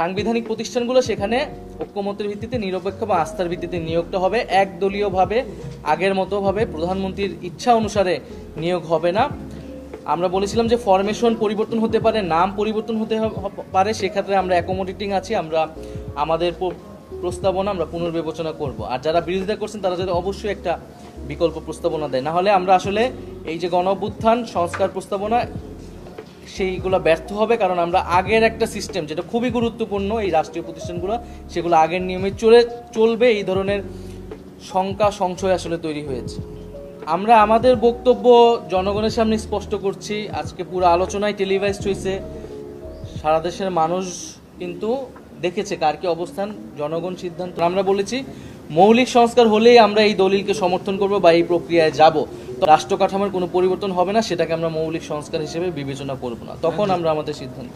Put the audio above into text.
সাংবিধানিক প্রতিষ্ঠানগুলো সেখানে ঐক্যমতের ভিত্তিতে নিরপেক্ষ বা আস্থার ভিত্তিতে নিয়োগটা হবে, একদলীয়ভাবে আগের মতোভাবে প্রধানমন্ত্রীর ইচ্ছা অনুসারে নিয়োগ হবে না। আমরা বলেছিলাম যে ফরমেশন পরিবর্তন হতে পারে, নাম পরিবর্তন হতে পারে, সেক্ষেত্রে আমরা অ্যাকোমোডেটিং আছি, আমরা আমাদের প্রস্তাবনা আমরা পুনর্বিবেচনা করব। আর যারা বিরোধিতা করছেন তারা যাতে অবশ্যই একটা বিকল্প প্রস্তাবনা দেয়, না হলে আমরা আসলে এই যে গণ অভ্যুত্থান সংস্কার প্রস্তাবনা সেইগুলো ব্যর্থ হবে। কারণ আমরা আগের একটা সিস্টেম যেটা খুবই গুরুত্বপূর্ণ, এই রাষ্ট্রীয় প্রতিষ্ঠানগুলো সেগুলো আগের নিয়মে চলবে, এই ধরনের শঙ্কা সংশয় আসলে তৈরি হয়েছে। আমরা আমাদের বক্তব্য জনগণের সামনে স্পষ্ট করছি। আজকে পুরো আলোচনায় টেলিভাইজড হয়েছে, সারা দেশের মানুষ কিন্তু দেখেছে কার কি অবস্থান, জনগণ সিদ্ধান্ত। আমরা বলেছি মৌলিক সংস্কার হলেই আমরা এই দলিলকে সমর্থন করব বা এই প্রক্রিয়ায় যাব। তো রাষ্ট্র কাঠামোর কোনো পরিবর্তন হবে না, সেটাকে আমরা মৌলিক সংস্কার হিসেবে বিবেচনা করব না, তখন আমরা আমাদের সিদ্ধান্ত।